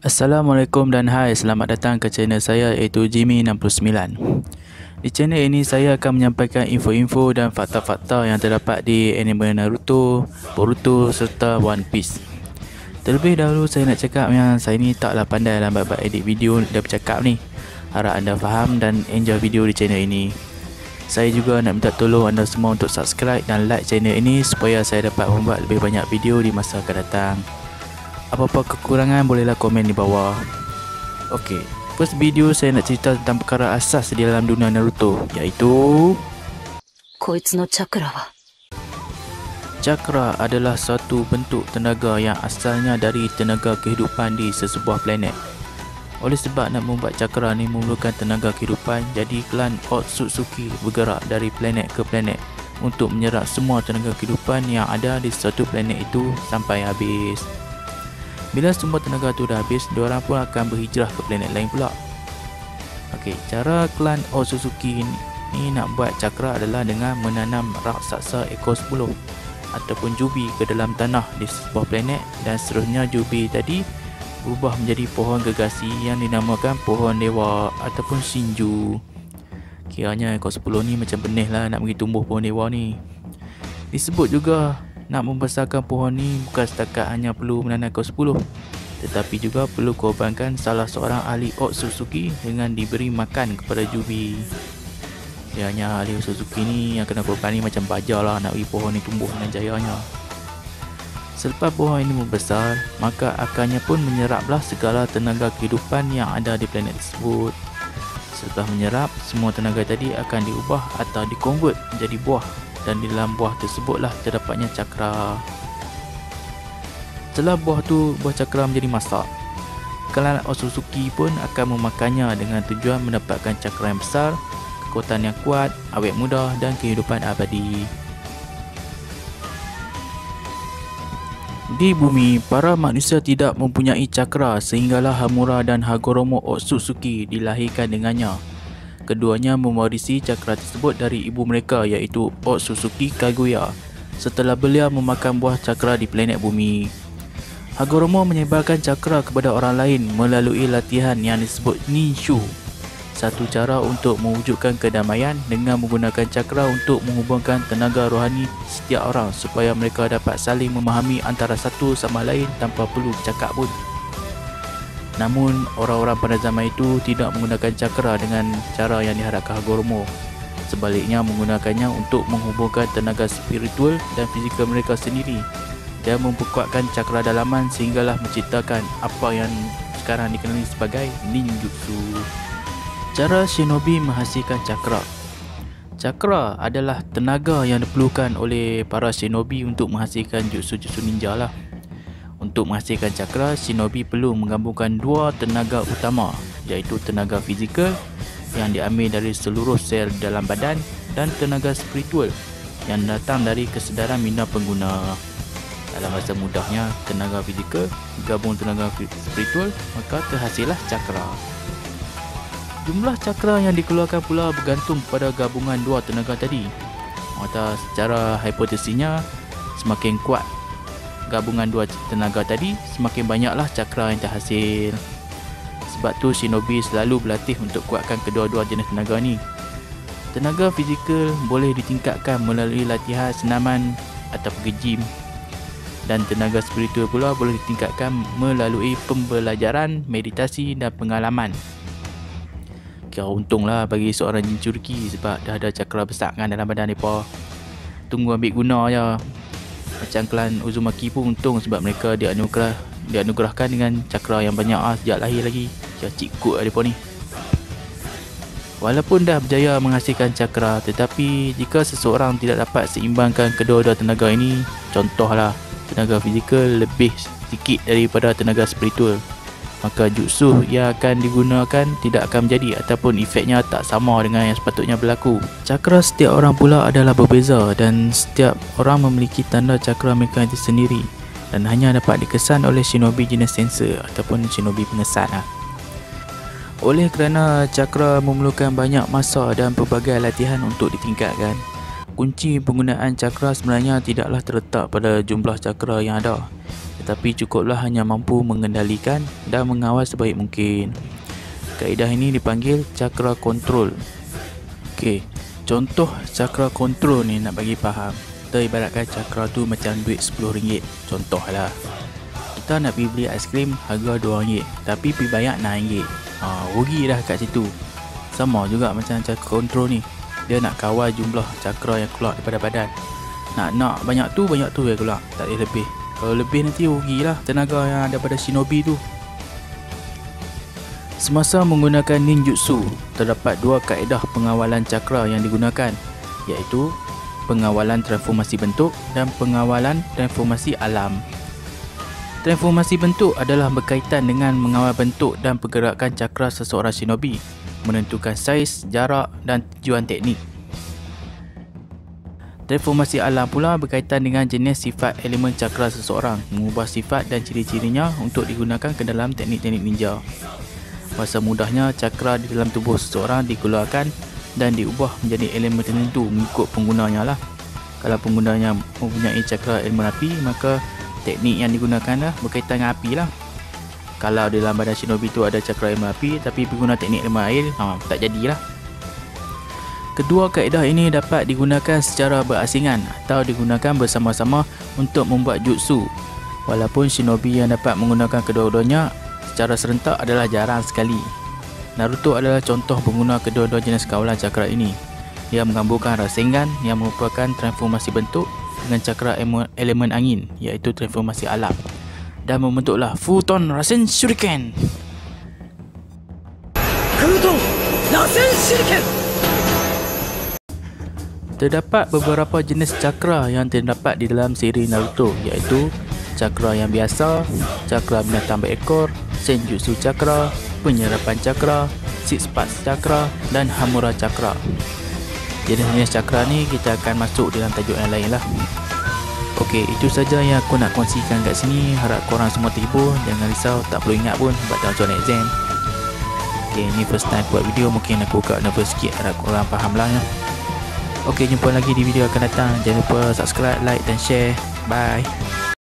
Assalamualaikum dan hai, selamat datang ke channel saya iaitu Jimmy69. Di channel ini saya akan menyampaikan info-info dan fakta-fakta yang terdapat di anime Naruto, Boruto serta One Piece. Terlebih dahulu saya nak cakap yang saya ni taklah pandai dalam bab edit video dan bercakap ni. Harap anda faham dan enjoy video di channel ini. Saya juga nak minta tolong anda semua untuk subscribe dan like channel ini supaya saya dapat membuat lebih banyak video di masa akan datang. Apa-apa kekurangan bolehlah komen di bawah. Okey, first video saya nak cerita tentang perkara asas di dalam dunia Naruto, iaitu Cakra adalah satu bentuk tenaga yang asalnya dari tenaga kehidupan di sesebuah planet. Oleh sebab nak membuat cakra ni memerlukan tenaga kehidupan, jadi klan Otsutsuki bergerak dari planet ke planet untuk menyerap semua tenaga kehidupan yang ada di suatu planet itu sampai habis. Bila semua tenaga tu dah habis, diorang pun akan berhijrah ke planet lain pula. Okey, cara klan Otsutsuki ni nak buat cakra adalah dengan menanam raksasa ekor 10 ataupun jubi ke dalam tanah di sebuah planet, dan seterusnya jubi tadi berubah menjadi pohon gergasi yang dinamakan pohon dewa ataupun Shinju. Kiranya ekor 10 ni macam benih lah nak bagi tumbuh pohon dewa ni. Disebut juga nak membesarkan pohon ni bukan setakat hanya perlu menanam ekor 10, tetapi juga perlu korbankan salah seorang ahli Otsutsuki dengan diberi makan kepada jubi. Kiranya ahli Otsutsuki ni yang kena korban ni macam baja lah nak bagi pohon ni tumbuh dengan jayanya. Selepas pohon ini membesar, maka akarnya pun menyeraplah segala tenaga kehidupan yang ada di planet tersebut. Setelah menyerap, semua tenaga tadi akan diubah atau dikonvert menjadi buah, dan di dalam buah tersebutlah terdapatnya cakra. Setelah buah cakra menjadi masak, klan Otsutsuki pun akan memakannya dengan tujuan mendapatkan cakra yang besar, kekuatan yang kuat, awet muda dan kehidupan abadi. Di bumi, para manusia tidak mempunyai cakra sehinggalah Hamura dan Hagoromo Otsutsuki dilahirkan dengannya. Keduanya mewarisi cakra tersebut dari ibu mereka iaitu Otsutsuki Kaguya setelah beliau memakan buah cakra di planet bumi. Hagoromo menyebarkan cakra kepada orang lain melalui latihan yang disebut Ninshu, satu cara untuk mewujudkan kedamaian dengan menggunakan cakra untuk menghubungkan tenaga rohani setiap orang supaya mereka dapat saling memahami antara satu sama lain tanpa perlu bercakap pun. Namun, orang-orang pada zaman itu tidak menggunakan cakra dengan cara yang diharapkan Hagoromo. Sebaliknya, menggunakannya untuk menghubungkan tenaga spiritual dan fizikal mereka sendiri dan memperkuatkan cakra dalaman sehinggalah menciptakan apa yang sekarang dikenali sebagai ninjutsu. Cara shinobi menghasilkan cakra. Cakra adalah tenaga yang diperlukan oleh para shinobi untuk menghasilkan jutsu-jutsu ninja lah. Untuk menghasilkan cakra, shinobi perlu menggabungkan dua tenaga utama, iaitu tenaga fizikal yang diambil dari seluruh sel dalam badan dan tenaga spiritual yang datang dari kesedaran minda pengguna. Dalam bahasa mudahnya, tenaga fizikal gabung tenaga spiritual, maka terhasillah cakra. Jumlah cakra yang dikeluarkan pula bergantung pada gabungan dua tenaga tadi. Maka secara hipotesisnya, semakin kuat gabungan dua tenaga tadi, semakin banyaklah cakra yang terhasil. Sebab tu shinobi selalu berlatih untuk kuatkan kedua-dua jenis tenaga ni. Tenaga fizikal boleh ditingkatkan melalui latihan senaman atau pergi gym, dan tenaga spiritual pula boleh ditingkatkan melalui pembelajaran, meditasi dan pengalaman. Kira untunglah bagi seorang jincuriki sebab dah ada cakra besar kan dalam badan mereka. Tunggu ambil guna je. Macam klan Uzumaki pun untung sebab mereka dianugerahkan dengan cakra yang banyak sejak lahir lagi. Kira cikgu lah mereka ni. Walaupun dah berjaya menghasilkan cakra, tetapi jika seseorang tidak dapat seimbangkan kedua-dua tenaga ini, contohlah tenaga fizikal lebih sedikit daripada tenaga spiritual, maka jutsu yang akan digunakan tidak akan menjadi ataupun efeknya tak sama dengan yang sepatutnya berlaku. Cakra setiap orang pula adalah berbeza dan setiap orang memiliki tanda cakra mereka itu sendiri dan hanya dapat dikesan oleh shinobi jenis sensor ataupun shinobi pengesan lah. Oleh kerana cakra memerlukan banyak masa dan pelbagai latihan untuk ditingkatkan, kunci penggunaan cakra sebenarnya tidaklah terletak pada jumlah cakra yang ada, tetapi cukuplah hanya mampu mengendalikan dan mengawal sebaik mungkin. Kaedah ini dipanggil cakra kontrol. Okey, contoh cakra kontrol ni nak bagi faham. Kita ibaratkan cakra tu macam duit RM10. Contohlah, kita nak pergi beli aiskrim harga RM2, tapi pergi bayar RM6. Rugi dah kat situ. Sama juga macam cakra kontrol ni. Dia nak kawal jumlah cakra yang keluar daripada badan. Nak banyak tu yang keluar, tak boleh lebih. Kalau lebih nanti rugilah tenaga yang ada pada shinobi tu. Semasa menggunakan ninjutsu, terdapat dua kaedah pengawalan cakra yang digunakan, iaitu pengawalan transformasi bentuk dan pengawalan transformasi alam. Transformasi bentuk adalah berkaitan dengan mengawal bentuk dan pergerakan cakra seseorang shinobi, menentukan saiz, jarak dan tujuan teknik. Transformasi alam pula berkaitan dengan jenis sifat elemen cakra seseorang, mengubah sifat dan ciri-cirinya untuk digunakan ke dalam teknik-teknik ninja. Bahasa mudahnya, cakra di dalam tubuh seseorang dikeluarkan dan diubah menjadi elemen tertentu mengikut penggunanya lah. Kalau penggunanya mempunyai cakra elemen api, maka teknik yang digunakan lah berkaitan dengan api lah. Kalau di dalam badan shinobi tu ada cakra elemen api tapi pengguna teknik elemen air, tak jadilah. Kedua kaedah ini dapat digunakan secara berasingan atau digunakan bersama-sama untuk membuat jutsu. Walaupun shinobi yang dapat menggunakan kedua-duanya secara serentak adalah jarang sekali. Naruto adalah contoh pengguna kedua-dua jenis kawalan cakra ini. Dia menggabungkan Rasengan yang merupakan transformasi bentuk dengan cakra elemen angin, iaitu transformasi alam, dan membentuklah Futon Rasen Shuriken. Futon Rasen Shuriken. Terdapat beberapa jenis cakra yang terdapat di dalam siri Naruto, iaitu cakra yang biasa, cakra binatang berekor, senjutsu cakra, penyerapan cakra, six parts cakra dan hamura cakra. Jenis-jenis cakra ni kita akan masuk dalam tajuk yang lain lah. Okey, itu saja yang aku nak kongsikan kat sini. Harap korang semua terhibur. Jangan risau, tak perlu ingat pun buat tahun exam. Okey, ni first time buat video, mungkin aku agak nervous sikit. Harap korang faham lah ya. Okey, jumpa lagi di video akan datang. Jangan lupa subscribe, like dan share. Bye.